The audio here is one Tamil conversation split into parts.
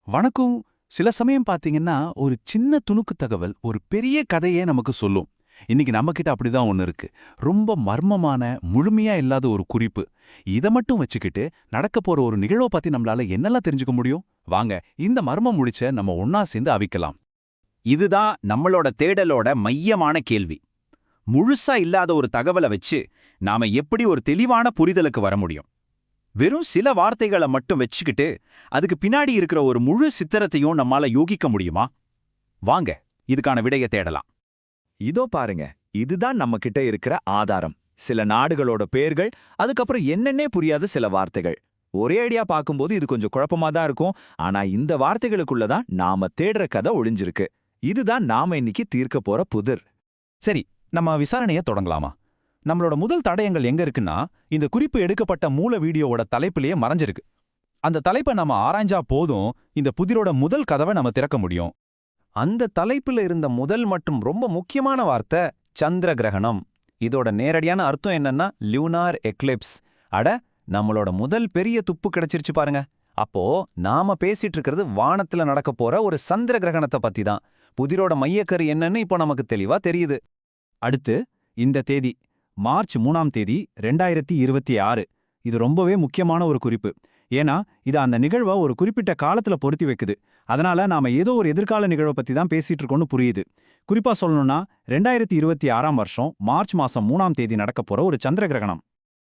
வணக்கம். சில சமயம் பாத்தீங்கன்னா, ஒரு சின்ன துணுக்கு தகவல் ஒரு பெரிய கதையே நமக்கு சொல்லும். இன்னைக்கு நம்மகிட்ட அப்படிதான் ஒண்ணு இருக்கு. ரொம்ப மர்மமான, முழுமையா இல்லாத ஒரு குறிப்பு. இத மட்டும் வச்சுக்கிட்டு, நடக்கப் போற ஒரு நிகழ்வ பத்தி நம்மளால என்னெல்லாம் தெரிஞ்சுக்க முடியும்? வாங்க, இந்த மர்மம் முடிச்ச நம்ம ஒண்ணா சேர்ந்து அவிக்கலாம். இதுதான் நம்மளோட தேடலோட மையமான கேள்வி. முழுசா இல்லாத ஒரு தகவலை வச்சு நாம எப்படி ஒரு தெளிவான புரிதலுக்கு வர முடியும்? வெறும் சில வார்த்தைகளை மட்டும் வச்சுக்கிட்டு அதுக்கு பின்னாடி இருக்கிற ஒரு முழு சித்திரத்தையும் நம்மால யோகிக்க முடியுமா? வாங்க, இதுக்கான விடையை தேடலாம். இதோ பாருங்க, இதுதான் நம்ம கிட்ட இருக்கிற ஆதாரம். சில நாடுகளோட பேர்கள், அதுக்கப்புறம் என்னன்னே புரியாத சில வார்த்தைகள். ஒரே ஐடியா பார்க்கும்போது இது கொஞ்சம் குழப்பமா தான் இருக்கும். ஆனா இந்த வார்த்தைகளுக்குள்ள தான் நாம தேடுற கதை ஒளிஞ்சிருக்கு. இதுதான் நாம இன்னைக்கு தீர்க்க போற புதிர். சரி, நம்ம விசாரணைய தொடங்கலாமா? நம்மளோட முதல் தடயங்கள் எங்க இருக்குன்னா, இந்த குறிப்பு எடுக்கப்பட்ட மூல வீடியோவோட தலைப்பிலேயே மறைஞ்சிருக்கு. அந்த தலைப்பை நம்ம ஆராய்ஞ்சா போதும், இந்த புதிரோட முதல் கதவை நம்ம திறக்க முடியும். அந்த தலைப்புல இருந்த முதல் மற்றும் ரொம்ப முக்கியமான வார்த்தை சந்திர கிரகணம். இதோட நேரடியான அர்த்தம் என்னன்னா லியூனார் எக்லிப்ஸ். அட, நம்மளோட முதல் பெரிய துப்பு கிடைச்சிருச்சு பாருங்க. அப்போ நாம பேசிட்டு இருக்கிறது வானத்துல நடக்க போற ஒரு சந்திர கிரகணத்தை பத்தி தான். புதிரோட மையக்கரு என்னன்னு இப்போ நமக்கு தெளிவா தெரியுது. அடுத்து, இந்த தேதி மார்ச் 3ஆம் தேதி 2026. இது ரொம்பவே முக்கியமான ஒரு குறிப்பு. ஏன்னா, இது அந்த நிகழ்வை ஒரு குறிப்பிட்ட காலத்துல பொருத்தி வைக்குது. அதனால நாம ஏதோ ஒரு எதிர்கால நிகழ்வை பத்தி தான் பேசிட்டு இருக்கோம்னு புரியுது. குறிப்பா சொல்லணும்னா, 2026ஆம் வருஷம் மார்ச் மாசம் 3ஆம் தேதி நடக்க போற ஒரு சந்திர கிரகணம்.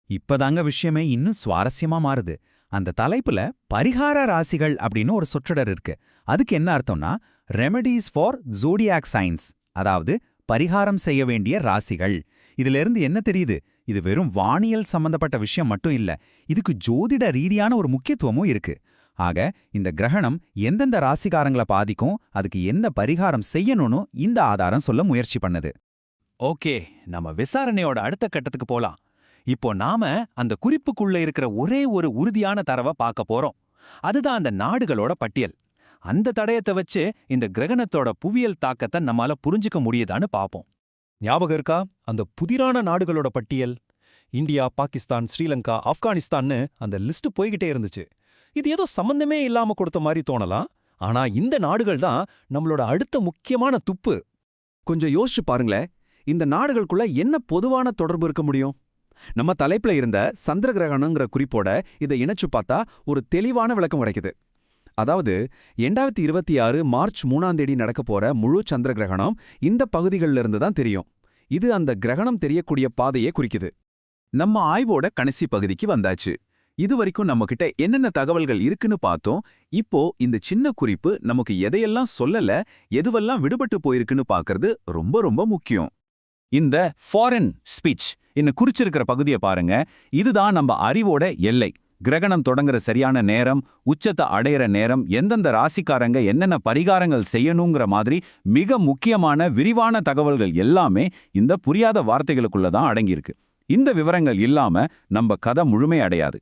இப்பதாங்க விஷயமே இன்னும் சுவாரஸ்யமா மாறுது. அந்த தலைப்புல பரிகார ராசிகள் அப்படின்னு ஒரு சொற்றொடர் இருக்கு. அதுக்கு என்ன அர்த்தம்னா, ரெமெடிஸ் ஃபார் ஜோடியாக் சைன்ஸ், அதாவது பரிகாரம் செய்ய வேண்டிய ராசிகள். இதுல இருந்து என்ன தெரியுது? இது வெறும் வானியல் சம்பந்தப்பட்ட விஷயம் மட்டும் இல்ல, இதுக்கு ஜோதிட ரீதியான ஒரு முக்கியத்துவமும் இருக்கு. ஆக, இந்த கிரகணம் எந்தெந்த ராசிகாரங்களை பாதிக்கும், அதுக்கு என்ன பரிகாரம் செய்யணும்னு இந்த ஆதாரம் சொல்ல முயற்சி பண்ணுது. ஓகே, நம்ம விசாரணையோட அடுத்த கட்டத்துக்கு போலாம். இப்போ நாம அந்த குறிப்புக்குள்ள இருக்கிற ஒரே ஒரு உறுதியான தரவை பார்க்க போறோம். அதுதான் அந்த நாடுகளோட பட்டியல். அந்த தடயத்தை வச்சு இந்த கிரகணத்தோட புவியியல் தாக்கத்தை நம்மால புரிஞ்சுக்க முடியுதான்னு பாப்போம். ஞாபகம் இருக்கா அந்த புதிரான நாடுகளோட பட்டியல்? இந்தியா, பாகிஸ்தான், ஸ்ரீலங்கா, ஆப்கானிஸ்தான்னு அந்த லிஸ்ட் போய்கிட்டே இருந்துச்சு. இது ஏதோ சம்பந்தமே இல்லாம கொடுத்த மாதிரி தோணலாம். ஆனா இந்த நாடுகள் தான் நம்மளோட அடுத்த முக்கியமான துப்பு. கொஞ்சம் யோசிச்சு பாருங்களேன், இந்த நாடுகளுக்குள்ள என்ன பொதுவான தொடர்பு இருக்க முடியும்? நம்ம தலைப்புல இருந்த சந்திர கிரகணங்கிற குறிப்போட இதை இணைச்சு பார்த்தா ஒரு தெளிவான விளக்கம் கிடைக்குது. அதாவது 2026 மார்ச் 3ஆம் தேதி நடக்க போற முழு சந்திர கிரகணம் இந்த பகுதிகளில் இருந்து தான் தெரியும். இது அந்த கிரகணம் தெரியக்கூடிய பாதையை குறிக்குது. நம்ம ஆய்வோட கடைசி பகுதிக்கு வந்தாச்சு. இதுவரைக்கும் நம்மகிட்ட என்னென்ன தகவல்கள் இருக்குன்னு பார்த்தோம். இப்போ இந்த சின்ன குறிப்பு நமக்கு எதையெல்லாம் சொல்லல, எதுவெல்லாம் விடுபட்டு போயிருக்குன்னு பார்க்கறது ரொம்ப ரொம்ப முக்கியம். இந்த ஃபாரின் ஸ்பீச் இன்னும் குறிச்சிருக்கிற பகுதியை பாருங்க. இதுதான் நம்ம அறிவோட எல்லை. கிரகணம் தொடங்குற சரியான நேரம், உச்சத்தை அடையிற நேரம், எந்தெந்த ராசிக்காரங்க என்னென்ன பரிகாரங்கள் செய்யணுங்கிற மாதிரி மிக முக்கியமான விரிவான தகவல்கள் எல்லாமே இந்த புரியாத வார்த்தைகளுக்குள்ள தான் அடங்கியிருக்கு. இந்த விவரங்கள் இல்லாம நம்ம கதை முழுமையடையாது.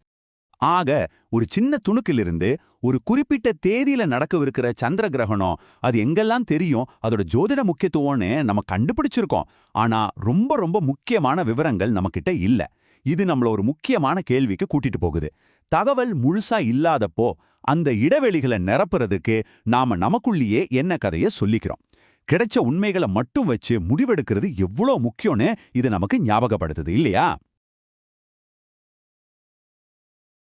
ஆக, ஒரு சின்ன துணுக்கிலிருந்து ஒரு குறிப்பிட்ட தேதியில நடக்கவிருக்கிற சந்திர கிரகணம் அது எங்கெல்லாம் தெரியும், அதோட ஜோதிட முக்கியத்துவம்னு நம்ம கண்டுபிடிச்சிருக்கோம். ஆனா ரொம்ப ரொம்ப முக்கியமான விவரங்கள் நம்மகிட்ட இல்ல. இது நம்மள ஒரு முக்கியமான கேள்விக்கு கூட்டிட்டு போகுது. தகவல் முழுசா இல்லாதப்போ அந்த இடைவெளிகளை நிரப்புறதுக்கு நாம நமக்குள்ளேயே என்ன கதையை சொல்லிக்கிறோம். கிடைச்ச உண்மைகளை மட்டும் வச்சு முடிவெடுக்கிறது எவ்வளோ முக்கியம்னு இது நமக்கு ஞாபகப்படுத்துது இல்லையா?